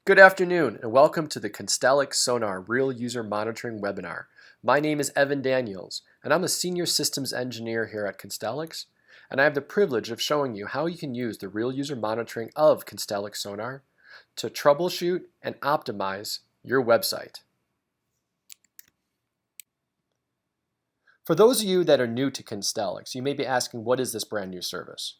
Good afternoon and welcome to the Constellix Sonar Real User Monitoring Webinar. My name is Evan Daniels and I'm a Senior Systems Engineer here at Constellix, and I have the privilege of showing you how you can use the real user monitoring of Constellix Sonar to troubleshoot and optimize your website. For those of you that are new to Constellix, you may be asking, what is this brand new service?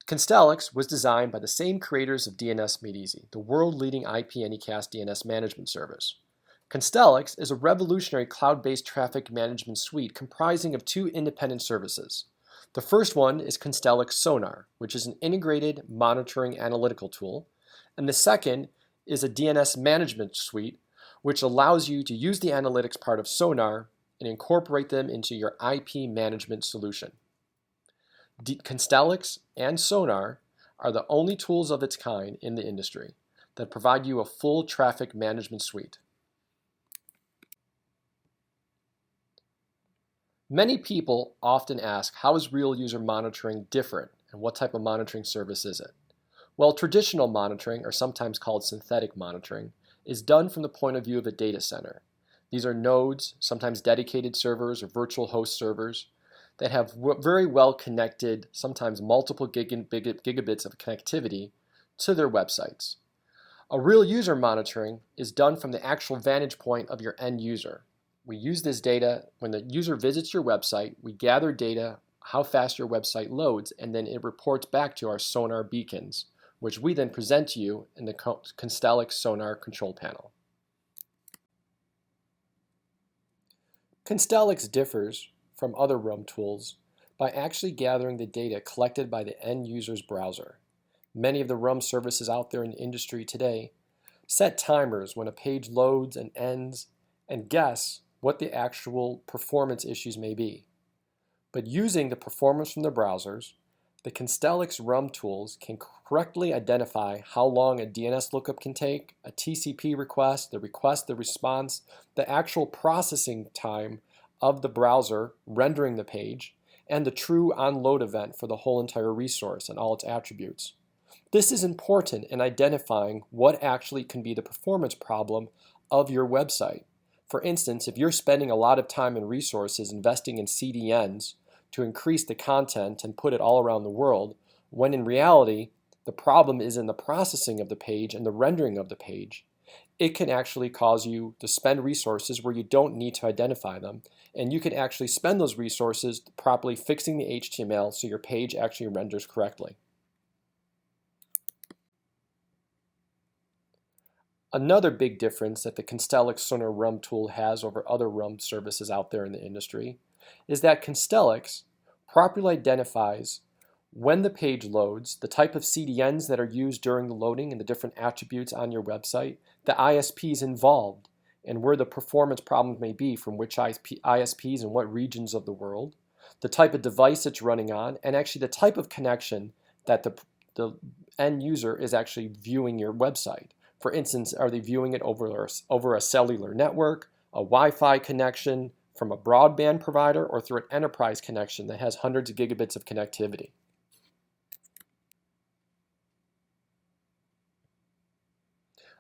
Constellix was designed by the same creators of DNS Made Easy, the world-leading IP Anycast DNS management service. Constellix is a revolutionary cloud-based traffic management suite comprising of two independent services. The first one is Constellix Sonar, which is an integrated monitoring analytical tool, and the second is a DNS management suite, which allows you to use the analytics part of Sonar and incorporate them into your IP management solution. Constellix and Sonar are the only tools of its kind in the industry that provide you a full traffic management suite. Many people often ask, how is real user monitoring different and what type of monitoring service is it? Well, traditional monitoring, or sometimes called synthetic monitoring, is done from the point of view of a data center. These are nodes, sometimes dedicated servers or virtual host servers, that have very well connected, sometimes multiple gigabits of connectivity to their websites. A real user monitoring is done from the actual vantage point of your end user. We use this data when the user visits your website. We gather data, how fast your website loads, and then it reports back to our Sonar beacons, which we then present to you in the Constellix Sonar control panel. Constellix differs from other RUM tools by actually gathering the data collected by the end user's browser. Many of the RUM services out there in the industry today set timers when a page loads and ends and guess what the actual performance issues may be. But using the performance from the browsers, the Constellix RUM tools can correctly identify how long a DNS lookup can take, a TCP request, the response, the actual processing time of the browser rendering the page, and the true onload event for the whole entire resource and all its attributes. This is important in identifying what actually can be the performance problem of your website. For instance, if you're spending a lot of time and resources investing in CDNs to increase the content and put it all around the world, when in reality the problem is in the processing of the page and the rendering of the page, it can actually cause you to spend resources where you don't need to identify them, and you can actually spend those resources properly fixing the HTML so your page actually renders correctly. Another big difference that the Constellix Sonar RUM tool has over other RUM services out there in the industry is that Constellix properly identifies when the page loads, the type of CDNs that are used during the loading and the different attributes on your website, the ISPs involved, and where the performance problems may be from which ISPs and what regions of the world, the type of device it's running on, and actually the type of connection that the end user is actually viewing your website. For instance, are they viewing it over a cellular network, a Wi-Fi connection from a broadband provider, or through an enterprise connection that has hundreds of gigabits of connectivity?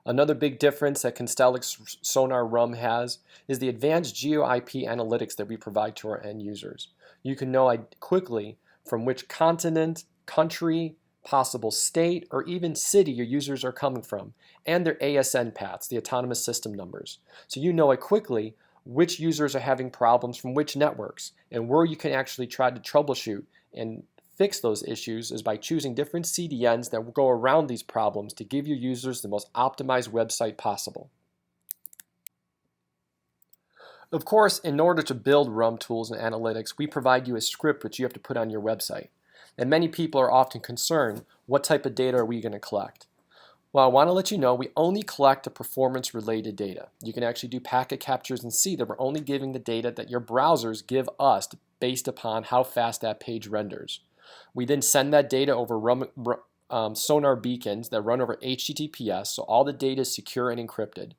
Another big difference that Constellix Sonar RUM has is the advanced geo-IP analytics that we provide to our end users. You can know quickly from which continent, country, possible state, or even city your users are coming from, and their ASN paths, the autonomous system numbers. So you know quickly which users are having problems from which networks, and where you can actually try to troubleshoot and fix those issues is by choosing different CDNs that will go around these problems to give your users the most optimized website possible. Of course, in order to build RUM tools and analytics, we provide you a script which you have to put on your website. And many people are often concerned, what type of data are we going to collect? Well, I want to let you know we only collect the performance-related data. You can actually do packet captures and see that we're only giving the data that your browsers give us based upon how fast that page renders. We then send that data over Sonar beacons that run over HTTPS, so all the data is secure and encrypted.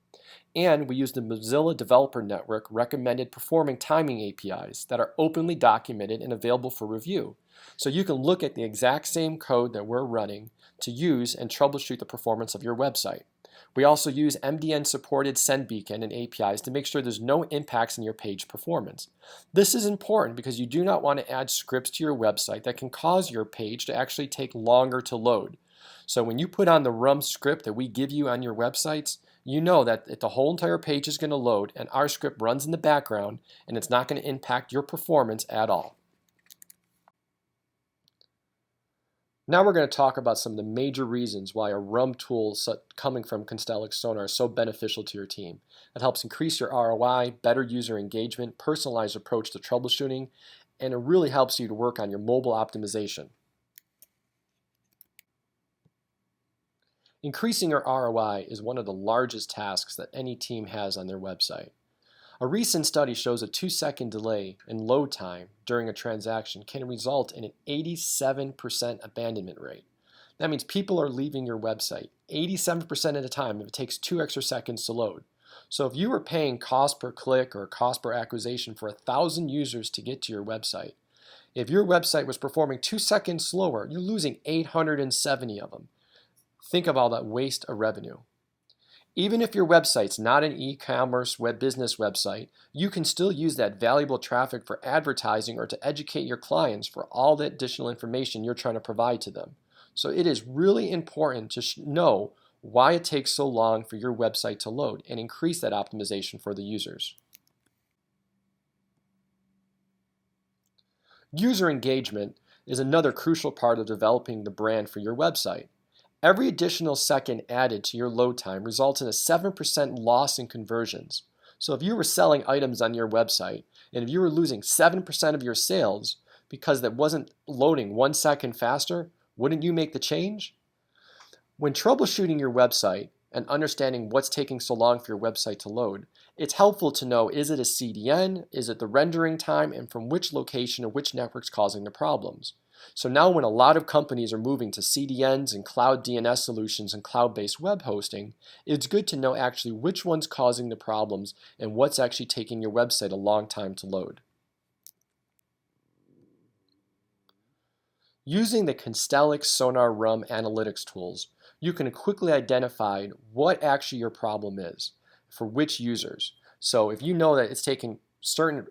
And we use the Mozilla Developer Network recommended performing timing APIs that are openly documented and available for review. So you can look at the exact same code that we're running to use and troubleshoot the performance of your website. We also use MDN supported SendBeacon and APIs to make sure there's no impacts in your page performance. This is important because you do not want to add scripts to your website that can cause your page to actually take longer to load. So when you put on the RUM script that we give you on your websites, you know that the whole entire page is going to load and our script runs in the background and it's not going to impact your performance at all. Now we're going to talk about some of the major reasons why a RUM tool coming from Constellix Sonar is so beneficial to your team. It helps increase your ROI, better user engagement, personalized approach to troubleshooting, and it really helps you to work on your mobile optimization. Increasing your ROI is one of the largest tasks that any team has on their website. A recent study shows a 2-second delay in load time during a transaction can result in an 87% abandonment rate. That means people are leaving your website 87% of the time if it takes 2 extra seconds to load. So if you were paying cost per click or cost per acquisition for 1,000 users to get to your website, if your website was performing 2 seconds slower, you're losing 870 of them. Think of all that waste of revenue. Even if your website's not an e-commerce web business website, you can still use that valuable traffic for advertising or to educate your clients for all the additional information you're trying to provide to them. So it is really important to know why it takes so long for your website to load and increase that optimization for the users. User engagement is another crucial part of developing the brand for your website. Every additional second added to your load time results in a 7% loss in conversions. So if you were selling items on your website and if you were losing 7% of your sales because that wasn't loading 1 second faster, wouldn't you make the change? When troubleshooting your website and understanding what's taking so long for your website to load, it's helpful to know, is it a CDN, is it the rendering time, and from which location or which network's causing the problems. So now when a lot of companies are moving to CDNs and cloud DNS solutions and cloud-based web hosting, it's good to know actually which one's causing the problems and what's actually taking your website a long time to load. Using the Constellix Sonar RUM analytics tools, you can quickly identify what actually your problem is for which users. So if you know that it's taking a certain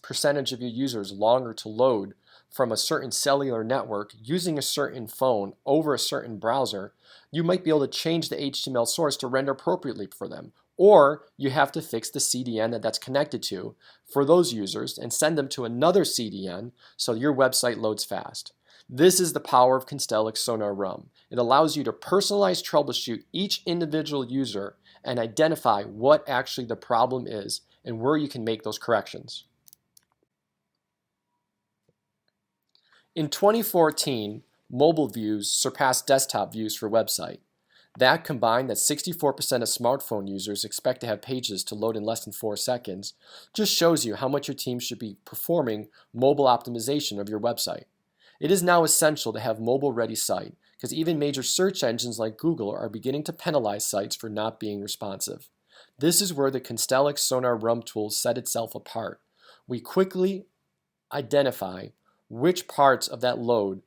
percentage of your users longer to load from a certain cellular network using a certain phone over a certain browser, you might be able to change the HTML source to render appropriately for them. Or you have to fix the CDN that's connected to for those users and send them to another CDN so your website loads fast. This is the power of Constellix Sonar RUM. It allows you to personalize troubleshoot each individual user and identify what actually the problem is and where you can make those corrections. In 2014, mobile views surpassed desktop views for website. That combined that 64% of smartphone users expect to have pages to load in less than 4 seconds just shows you how much your team should be performing mobile optimization of your website. It is now essential to have mobile-ready site because even major search engines like Google are beginning to penalize sites for not being responsive. This is where the Constellix Sonar RUM tools set itself apart. We quickly identify which parts of that load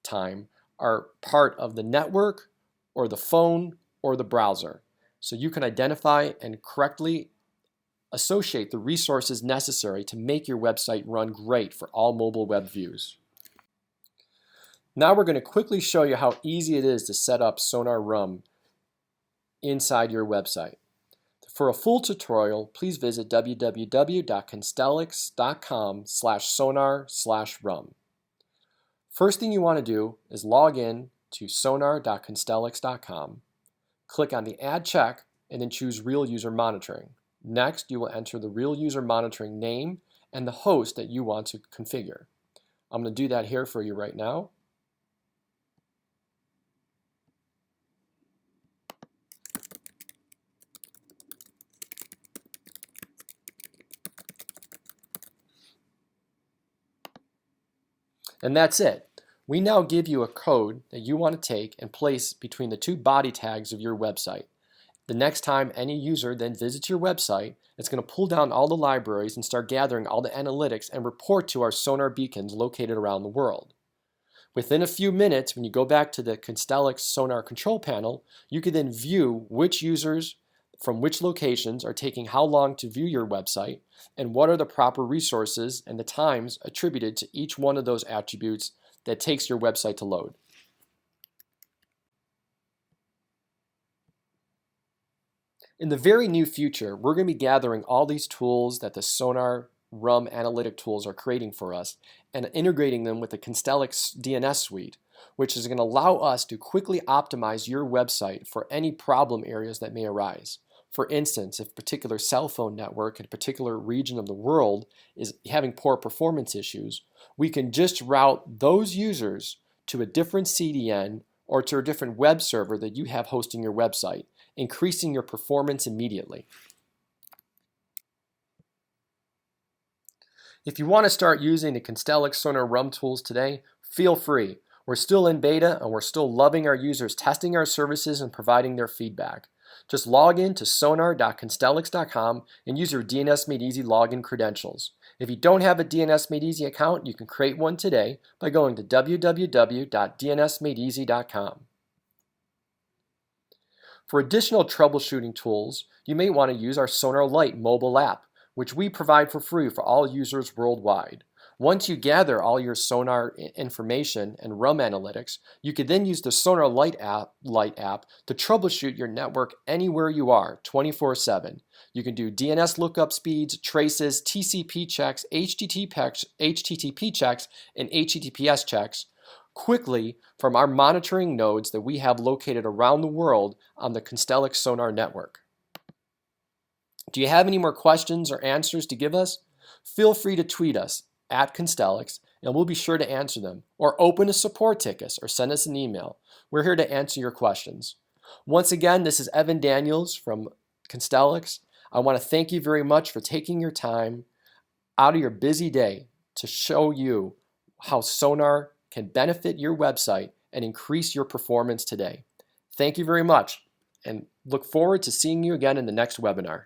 time are part of the network or the phone or the browser. So you can identify and correctly associate the resources necessary to make your website run great for all mobile web views. Now we're going to quickly show you how easy it is to set up Sonar RUM inside your website. For a full tutorial, please visit www.constellix.com/sonar/rum. First thing you want to do is log in to sonar.constellix.com. Click on the Add check and then choose Real User Monitoring. Next, you will enter the Real User Monitoring name and the host that you want to configure. I'm going to do that here for you right now. And that's it. We now give you a code that you want to take and place between the two body tags of your website. The next time any user then visits your website, it's going to pull down all the libraries and start gathering all the analytics and report to our sonar beacons located around the world. Within a few minutes, when you go back to the Constellix Sonar control panel, you can then view which users from which locations are taking how long to view your website and what are the proper resources and the times attributed to each one of those attributes that takes your website to load. In the very near future, we're going to be gathering all these tools that the Sonar RUM analytic tools are creating for us and integrating them with the Constellix DNS suite, which is going to allow us to quickly optimize your website for any problem areas that may arise. For instance, if a particular cell phone network in a particular region of the world is having poor performance issues, we can just route those users to a different CDN or to a different web server that you have hosting your website, increasing your performance immediately. If you want to start using the Constellix Sonar RUM tools today, feel free. We're still in beta and we're still loving our users testing our services and providing their feedback. Just log in to sonar.constellix.com and use your DNS Made Easy login credentials. If you don't have a DNS Made Easy account, you can create one today by going to www.dnsmadeeasy.com. For additional troubleshooting tools, you may want to use our Sonar Lite mobile app, which we provide for free for all users worldwide. Once you gather all your Sonar information and RUM analytics, you can then use the Sonar Lite app to troubleshoot your network anywhere you are, 24/7. You can do DNS lookup speeds, traces, TCP checks, HTTP checks, and HTTPS checks quickly from our monitoring nodes that we have located around the world on the Constellix Sonar network. Do you have any more questions or answers to give us? Feel free to tweet us at Constellix and we'll be sure to answer them, or open a support ticket or send us an email. We're here to answer your questions. Once again, this is Evan Daniels from Constellix. I want to thank you very much for taking your time out of your busy day to show you how Sonar can benefit your website and increase your performance today. Thank you very much and look forward to seeing you again in the next webinar.